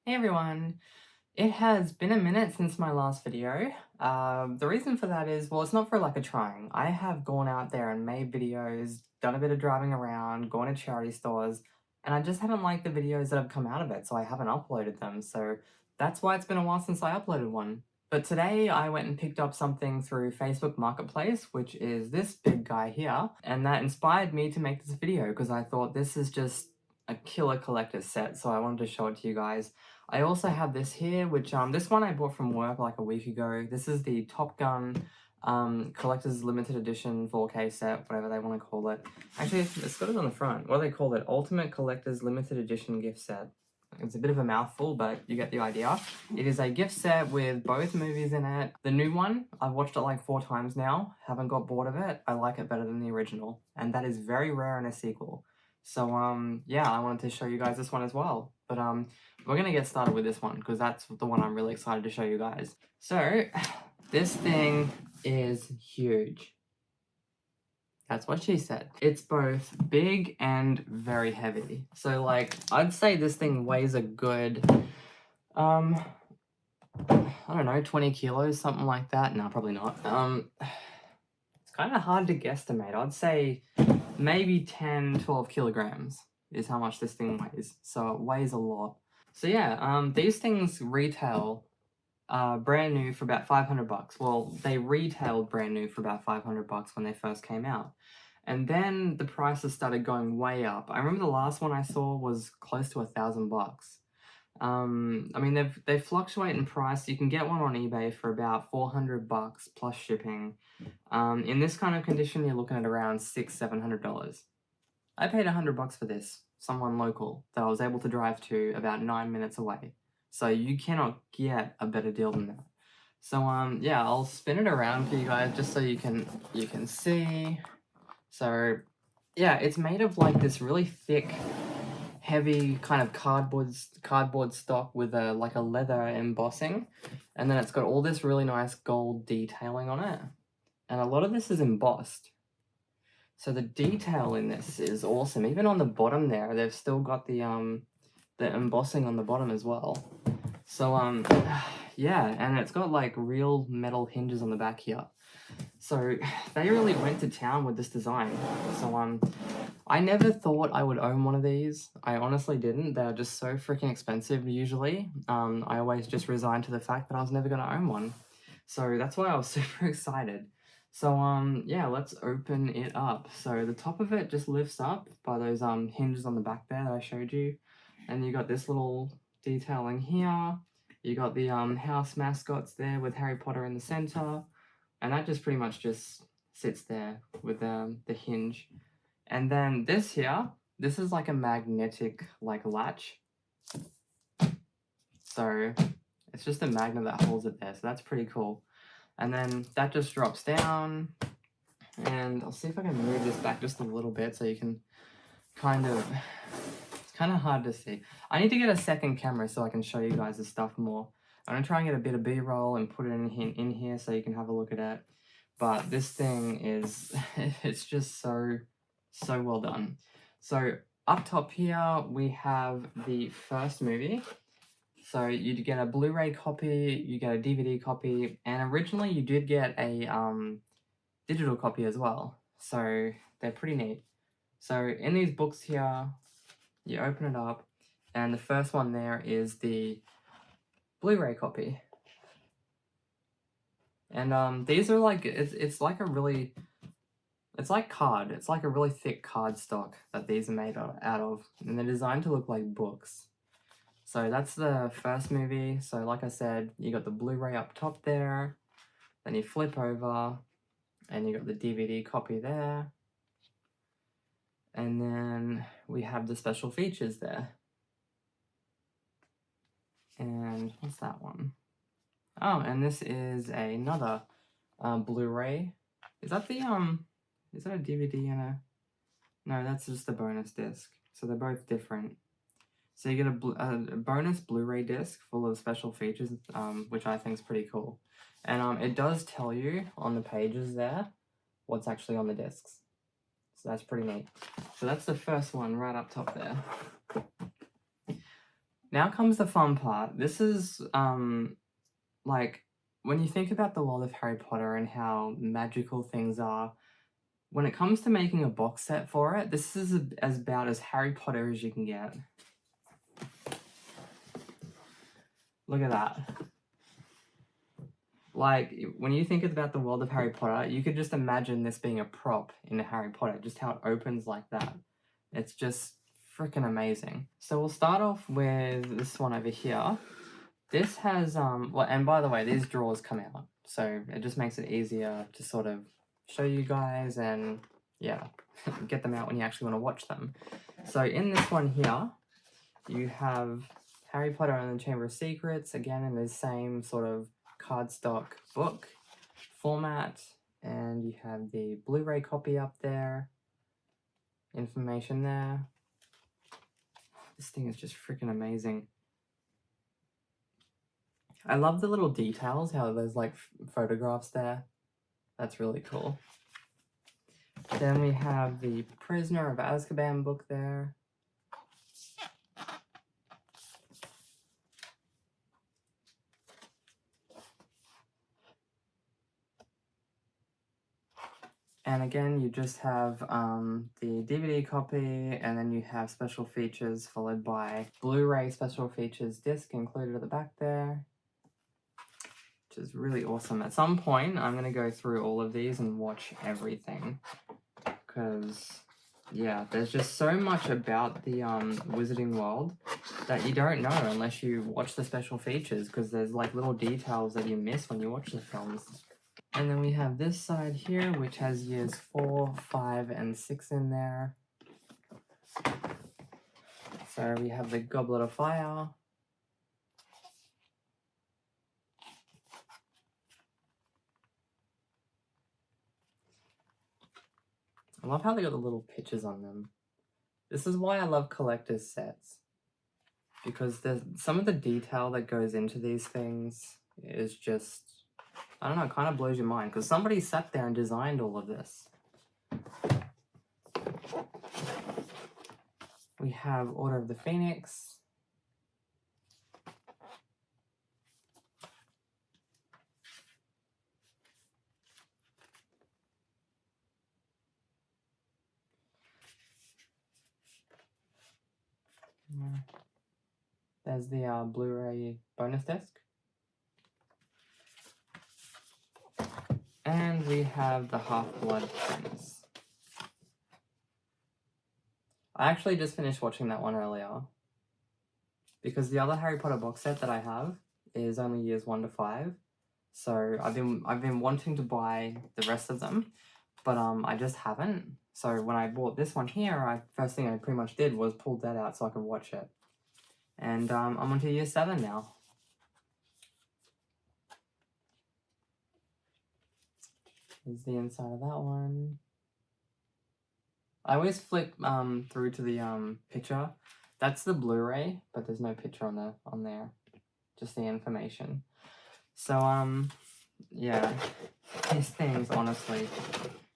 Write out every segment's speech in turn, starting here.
Hey everyone! It has been a minute since my last video. The reason for that is, well, it's not for lack of trying. I have gone out there and made videos, done a bit of driving around, gone to charity stores, and I just haven't liked the videos that have come out of it, so I haven't uploaded them. So that's why it's been a while since I uploaded one. But today I went and picked up something through Facebook Marketplace, which is this big guy here, and that inspired me to make this video because I thought this is just a killer collector's set, so I wanted to show it to you guys. I also have this here, which this one I bought from work like a week ago. This is the Top Gun Collector's Limited Edition 4K set, whatever they want to call it. Actually, it's got it on the front. What do they call it? Ultimate Collector's Limited Edition gift set. It's a bit of a mouthful, but you get the idea. It is a gift set with both movies in it. The new one, I've watched it like 4 times now. Haven't got bored of it. I like it better than the original. And that is very rare in a sequel. So, yeah, I wanted to show you guys this one as well. But, we're gonna get started with this one because that's the one I'm really excited to show you guys. So, this thing is huge. That's what she said. It's both big and very heavy. So, like, I'd say this thing weighs a good, I don't know, 20 kilos, something like that. No, probably not. It's kind of hard to guesstimate. I'd say maybe 10, 12 kilograms is how much this thing weighs. So it weighs a lot. So yeah, these things retail brand new for about 500 bucks. Well, they retailed brand new for about 500 bucks when they first came out. And then the prices started going way up. I remember the last one I saw was close to 1,000 bucks. I mean, they fluctuate in price. You can get one on eBay for about 400 bucks plus shipping. In this kind of condition, you're looking at around $600-700. I paid 100 bucks for this, someone local that I was able to drive to about 9 minutes away. So you cannot get a better deal than that. So yeah, I'll spin it around for you guys just so you can see. So yeah, it's made of like this really thick, heavy kind of cardboard stock with a like a leather embossing, and then it's got all this really nice gold detailing on it, and a lot of this is embossed. So the detail in this is awesome. Even on the bottom there, they've still got the embossing on the bottom as well. So yeah, and it's got like real metal hinges on the back here. So they really went to town with this design. So I never thought I would own one of these. I honestly didn't. They're just so freaking expensive usually. I always just resigned to the fact that I was never gonna own one. So that's why I was super excited. So yeah, let's open it up. So the top of it just lifts up by those hinges on the back there that I showed you. And you got this little detailing here. You got the house mascots there with Harry Potter in the center. And that just pretty much just sits there with the hinge. And then this here, this is like a magnetic like latch. So it's just a magnet that holds it there. So that's pretty cool. And then that just drops down. And I'll see if I can move this back just a little bit so you can kind of, it's kind of hard to see. I need to get a second camera so I can show you guys this stuff more. I'm gonna try and get a bit of B-roll and put it in here so you can have a look at it. But this thing is, it's just so well done. So up top here, we have the first movie. So you get a Blu-ray copy, you get a DVD copy, and originally you did get a digital copy as well. So they're pretty neat. So in these books here, you open it up, and the first one there is the Blu-ray copy. And these are like, it's like a really, it's like card. It's like a really thick card stock that these are made out of, and they're designed to look like books. So that's the first movie. So like I said, you got the Blu-ray up top there, then you flip over, and you got the DVD copy there. And then we have the special features there. And what's that one? Oh, and this is another Blu-ray. Is that the is that a DVD and a... No, that's just the bonus disc. So they're both different. So you get a bonus Blu-ray disc full of special features, which I think is pretty cool. And it does tell you on the pages there what's actually on the discs. So that's pretty neat. So that's the first one right up top there. Now comes the fun part. This is, like, when you think about the world of Harry Potter and how magical things are, when it comes to making a box set for it, this is as about as Harry Potter as you can get. Look at that. Like, when you think about the world of Harry Potter, you could just imagine this being a prop in Harry Potter, just how it opens like that. It's just freaking amazing. So we'll start off with this one over here. This has, well, and by the way, these drawers come out, so it just makes it easier to sort of show you guys and, yeah, get them out when you actually want to watch them. So in this one here, you have Harry Potter and the Chamber of Secrets, again in the same sort of cardstock book format, and you have the Blu-ray copy up there, information there. This thing is just freaking amazing. I love the little details, how there's like photographs there. That's really cool. Then we have the Prisoner of Azkaban book there. And again, you just have the DVD copy, and then you have special features followed by Blu-ray special features disc included at the back there, which is really awesome. At some point, I'm going to go through all of these and watch everything, because, yeah, there's just so much about the Wizarding World that you don't know unless you watch the special features, because there's like little details that you miss when you watch the films. And then we have this side here, which has years 4, 5, and 6 in there. So we have the Goblet of Fire. I love how they got the little pictures on them. This is why I love collector's sets, because there's some of the detail that goes into these things is just, I don't know, it kind of blows your mind, because somebody sat there and designed all of this. We have Order of the Phoenix. There's the Blu-ray bonus disc. And we have the Half-Blood Prince. I actually just finished watching that one earlier, because the other Harry Potter box set that I have is only years 1 to 5. So I've been wanting to buy the rest of them, but I just haven't. So when I bought this one here, first thing I pretty much did was pull that out so I could watch it. And I'm on to year 7 now. Here's the inside of that one. I always flip through to the picture. That's the Blu-ray, but there's no picture on there. Just the information. So yeah, these things, honestly,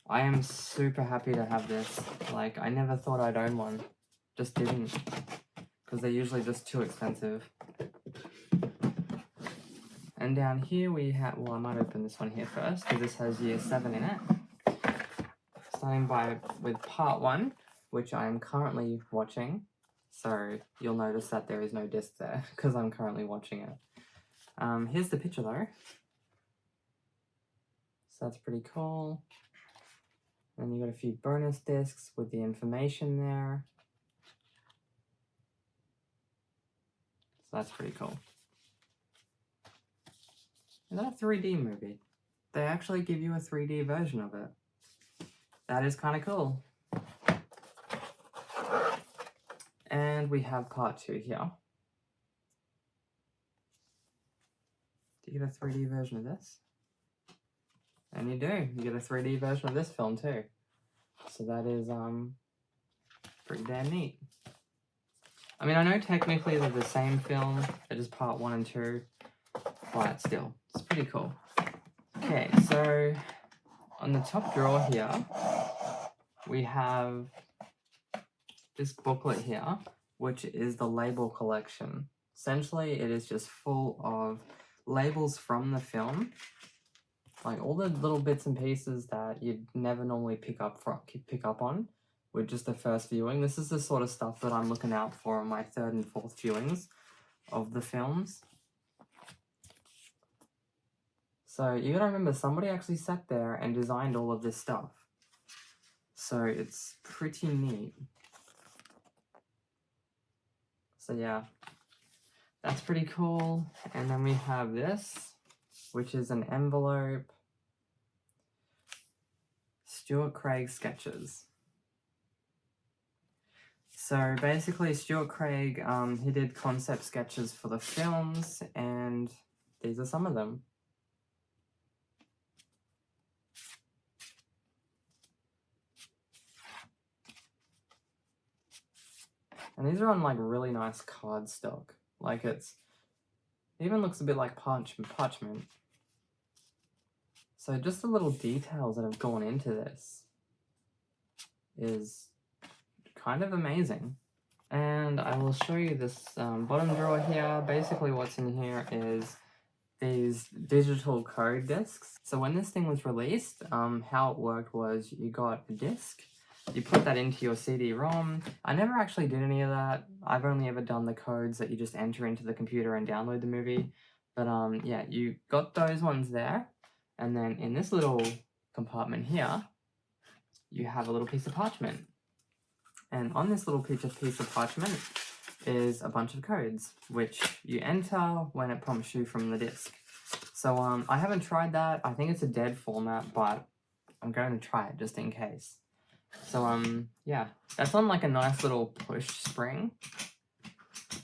I am super happy to have this. Like, I never thought I'd own one. Just didn't. Because they're usually just too expensive. And down here we have, well, I might open this one here first, because this has year 7 in it. Starting with part 1, which I am currently watching. So you'll notice that there is no disc there, because I'm currently watching it. Here's the picture though. So that's pretty cool. And you got a few bonus discs with the information there. So that's pretty cool. Is that a 3D movie? They actually give you a 3D version of it. That is kind of cool. And we have part 2 here. Do you get a 3D version of this? And you do. You get a 3D version of this film too. So that is pretty damn neat. I mean, I know technically they're the same film, they're just part 1 and 2, but still, it's pretty cool. Okay, so on the top drawer here, we have this booklet here, which is the label collection. Essentially, it is just full of labels from the film, like all the little bits and pieces that you'd never normally pick up on with just the first viewing. This is the sort of stuff that I'm looking out for on my third and fourth viewings of the films. So you gotta remember, somebody actually sat there and designed all of this stuff. So it's pretty neat. So yeah, that's pretty cool. And then we have this, which is an envelope. Stuart Craig sketches. So basically, Stuart Craig, he did concept sketches for the films, and these are some of them. And these are on like really nice cardstock. Like it even looks a bit like parchment. So just the little details that have gone into this is kind of amazing. And I will show you this bottom drawer here. Basically what's in here is these digital code discs. So when this thing was released, how it worked was you got a disc, you put that into your CD-ROM. I never actually did any of that. I've only ever done the codes that you just enter into the computer and download the movie. But yeah, you got those ones there. And then in this little compartment here, you have a little piece of parchment. And on this little piece of parchment is a bunch of codes, which you enter when it prompts you from the disc. So I haven't tried that. I think it's a dead format, but I'm going to try it just in case. So yeah, that's on like a nice little push spring.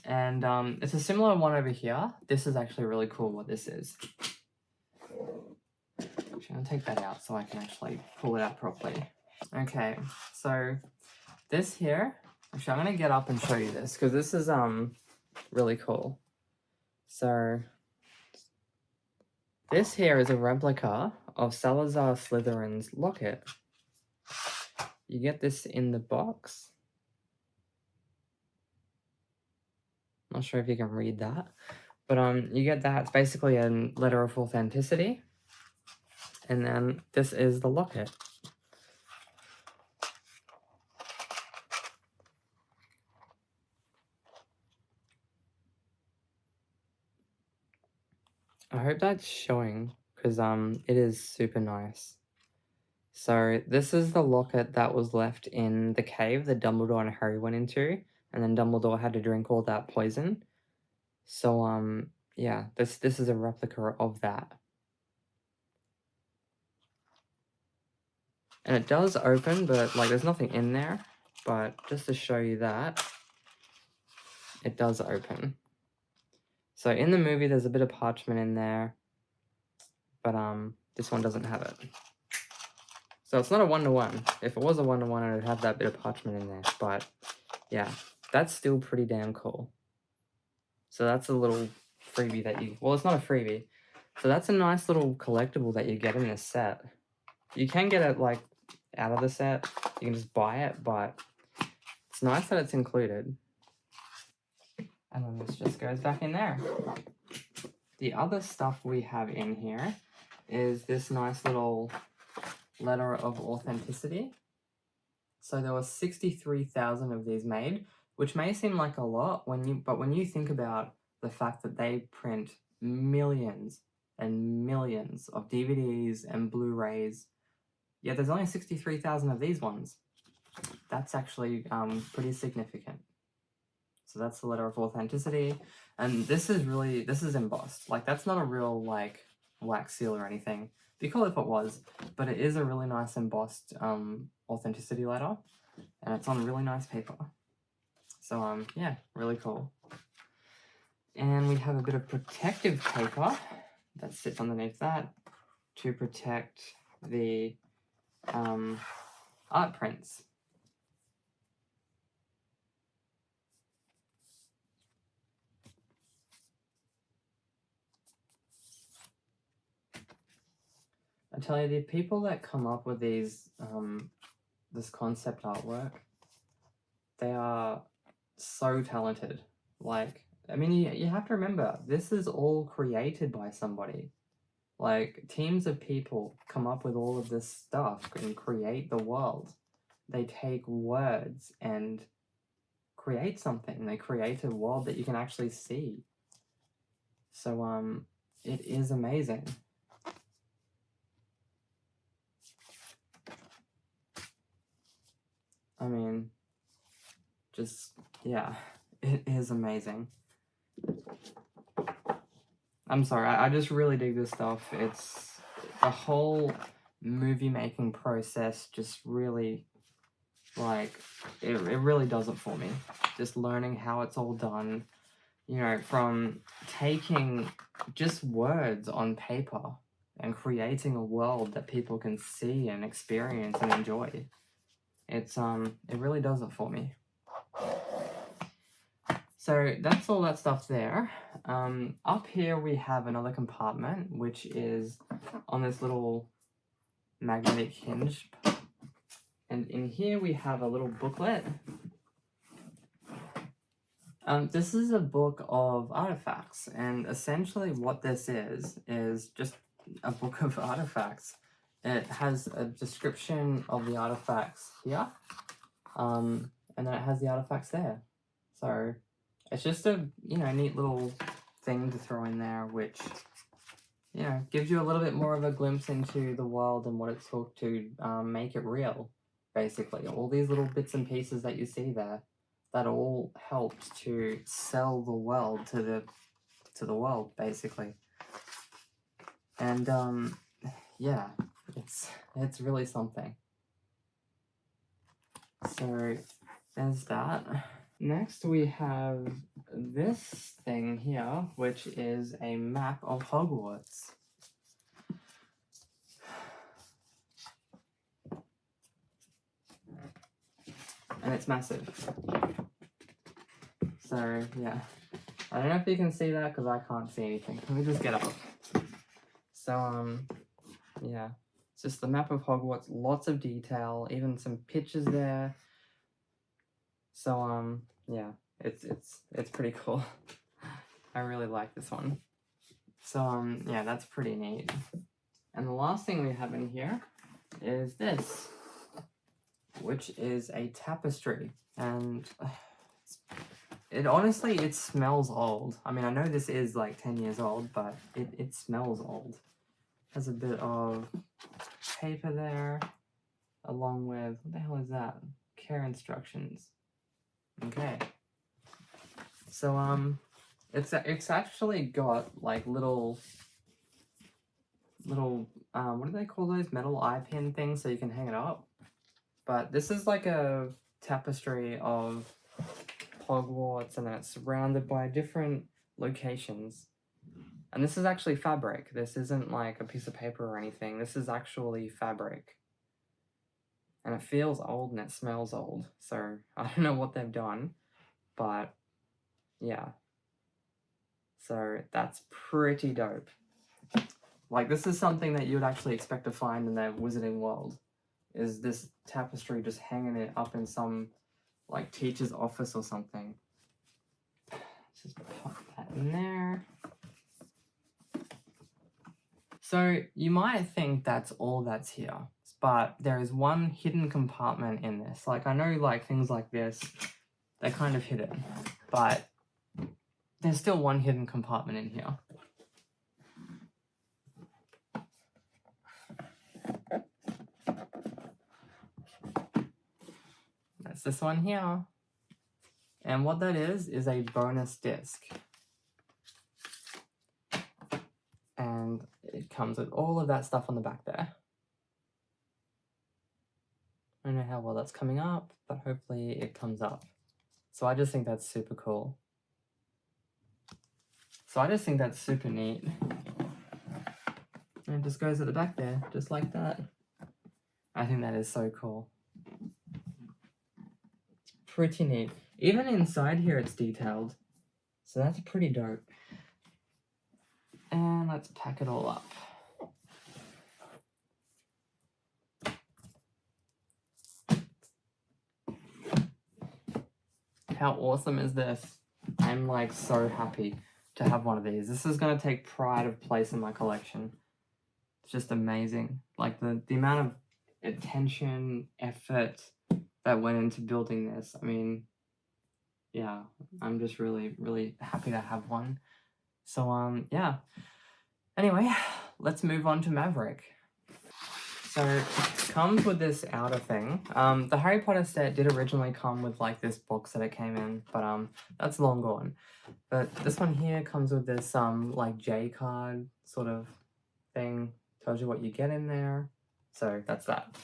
And it's a similar one over here. This is actually really cool what this is. Actually, I'm gonna take that out so I can actually pull it out properly. Okay, so this here, actually I'm gonna get up and show you this because this is really cool. So this here is a replica of Salazar Slytherin's locket. You get this in the box. Not sure if you can read that, but you get that. It's basically a letter of authenticity. And then this is the locket. I hope that's showing because it is super nice. So this is the locket that was left in the cave that Dumbledore and Harry went into, and then Dumbledore had to drink all that poison. So yeah, this is a replica of that. And it does open, but like there's nothing in there. But just to show you that, it does open. So in the movie, there's a bit of parchment in there, but this one doesn't have it. So it's not a one-to-one. If it was a one-to-one, it would have that bit of parchment in there. But yeah, that's still pretty damn cool. So that's a little freebie that you, well, it's not a freebie. So that's a nice little collectible that you get in this set. You can get it like out of the set. You can just buy it, but it's nice that it's included. And then this just goes back in there. The other stuff we have in here is this nice little letter of authenticity. So there were 63,000 of these made, which may seem like a lot but when you think about the fact that they print millions and millions of DVDs and Blu-rays, yet there's only 63,000 of these ones. That's actually pretty significant. So that's the letter of authenticity. And this is embossed. Like that's not a real like wax seal or anything. Be cool if it was, but it is a really nice embossed authenticity letter. And it's on really nice paper. So yeah, really cool. And we have a bit of protective paper that sits underneath that to protect the art prints. I tell you, the people that come up with these, this concept artwork, they are so talented. Like, I mean, you have to remember, this is all created by somebody. Like, teams of people come up with all of this stuff and create the world. They take words and create something. They create a world that you can actually see. So, it is amazing. I mean, just, yeah, it is amazing. I'm sorry, I just really dig this stuff. It's the whole movie making process just really, like, it really does it for me. Just learning how it's all done, you know, from taking just words on paper and creating a world that people can see and experience and enjoy. It really does it for me. So that's all that stuff there. Up here we have another compartment, which is on this little magnetic hinge. And in here we have a little booklet. This is a book of artifacts, and essentially what this is just a book of artifacts. It has a description of the artifacts here, and then it has the artifacts there. So it's just a, you know, neat little thing to throw in there, which, you know, gives you a little bit more of a glimpse into the world and what it took to make it real, basically. All these little bits and pieces that you see there, that all helped to sell the world to the world, basically. And yeah, it's really something. So there's that. Next we have this thing here, which is a map of Hogwarts. And it's massive. So yeah, I don't know if you can see that because I can't see anything. Let me just get up. So yeah, it's just the map of Hogwarts, lots of detail, even some pictures there. So yeah, it's pretty cool. I really like this one. So yeah, that's pretty neat. And the last thing we have in here is this, which is a tapestry, and it honestly, it smells old. I mean, I know this is like 10 years old, but it smells old. Has a bit of paper there, along with, what the hell is that? Care instructions. Okay. So it's actually got like little what do they call those, metal eye pin things, so you can hang it up. But this is like a tapestry of Hogwarts, and it's surrounded by different locations. And this is actually fabric. This isn't like a piece of paper or anything. This is actually fabric. And it feels old and it smells old. So I don't know what they've done, but yeah. So that's pretty dope. Like, this is something that you would actually expect to find in the Wizarding world, is this tapestry just hanging it up in some like teacher's office or something. Let's just pop that in there. So you might think that's all that's here, but there is one hidden compartment in this. Like, I know like things like this, they're kind of hidden, but there's still one hidden compartment in here. That's this one here. And what that is a bonus disc. And it comes with all of that stuff on the back there. I don't know how well that's coming up, but hopefully it comes up. So I just think that's super cool. So I just think that's super neat. And it just goes at the back there, just like that. I think that is so cool. It's pretty neat. Even inside here it's detailed. So that's pretty dope. And let's pack it all up. How awesome is this? I'm like so happy to have one of these. This is gonna take pride of place in my collection. It's just amazing. Like the amount of attention, effort that went into building this. I mean, yeah, I'm just really, really happy to have one. So, yeah. Anyway, let's move on to Maverick. So, it comes with this outer thing. The Harry Potter set did originally come with like this box that it came in, but that's long gone. But this one here comes with this like J card sort of thing. Tells you what you get in there. So that's that.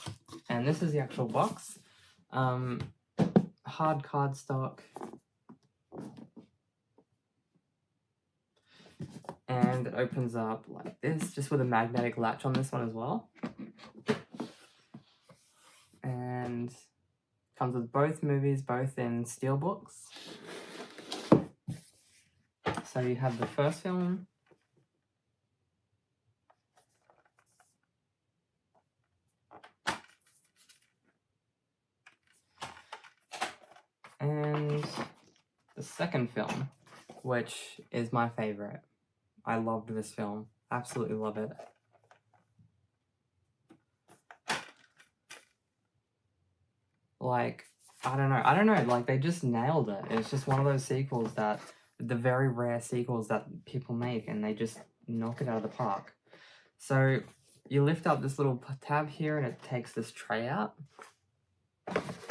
And this is the actual box. Hard cardstock. And it opens up like this, just with a magnetic latch on this one as well. And comes with both movies, both in steelbooks. So you have the first film. And the second film, which is my favorite. I loved this film. Absolutely love it. Like, I don't know, like they just nailed it. It's just one of those sequels that, the very rare sequels that people make, and they just knock it out of the park. So you lift up this little tab here and it takes this tray out.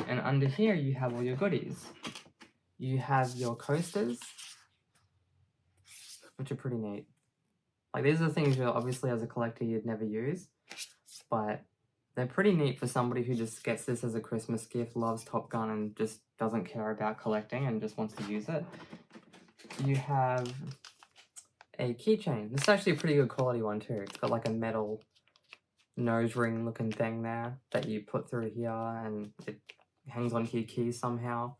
And under here you have all your goodies. You have your coasters, which are pretty neat. Like these are the things you're obviously as a collector you'd never use, but they're pretty neat for somebody who just gets this as a Christmas gift, loves Top Gun, and just doesn't care about collecting and just wants to use it. You have a keychain. This is actually a pretty good quality one too. It's got like a metal nose ring looking thing there that you put through here and it hangs onto your keys somehow.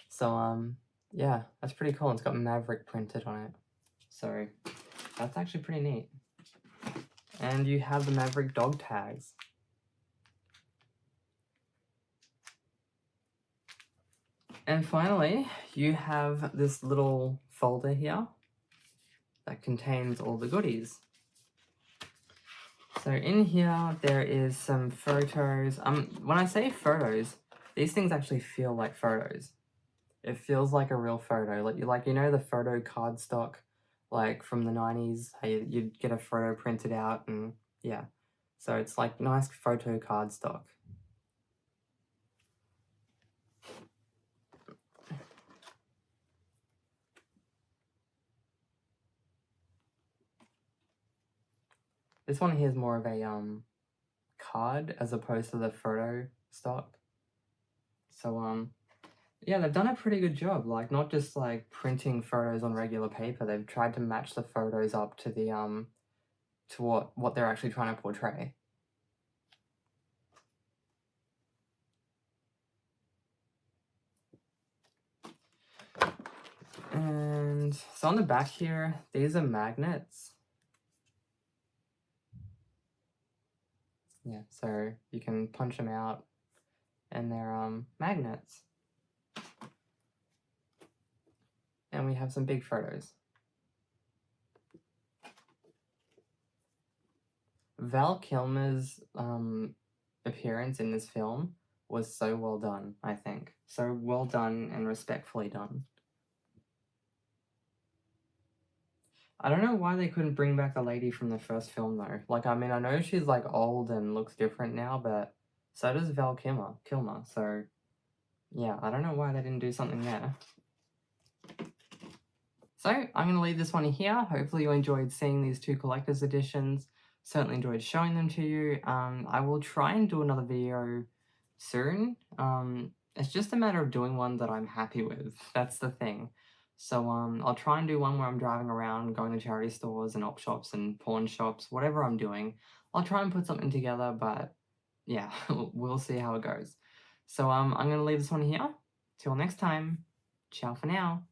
So, yeah, that's pretty cool. It's got Maverick printed on it. So that's actually pretty neat. And you have the Maverick dog tags. And finally, you have this little folder here that contains all the goodies. So in here, there is some photos. When I say photos, these things actually feel like photos. It feels like a real photo. Like you know the photo cardstock, like from the 90s, how you'd get a photo printed out and yeah. So it's like nice photo cardstock. This one here is more of a card as opposed to the photo stock. So yeah, they've done a pretty good job. Like not just like printing photos on regular paper. They've tried to match the photos up to the to what they're actually trying to portray. And so on the back here, these are magnets. Yeah, so you can punch them out and they're magnets. And we have some big photos. Val Kilmer's appearance in this film was so well done, I think. So well done and respectfully done. I don't know why they couldn't bring back the lady from the first film though. Like, I mean, I know she's like old and looks different now, but so does Val Kilmer. So yeah, I don't know why they didn't do something there. So I'm going to leave this one here. Hopefully you enjoyed seeing these two collector's editions. Certainly enjoyed showing them to you. I will try and do another video soon. It's just a matter of doing one that I'm happy with. That's the thing. So I'll try and do one where I'm driving around, going to charity stores and op shops and pawn shops, whatever I'm doing. I'll try and put something together, but yeah, we'll see how it goes. So I'm going to leave this one here. Till next time, ciao for now.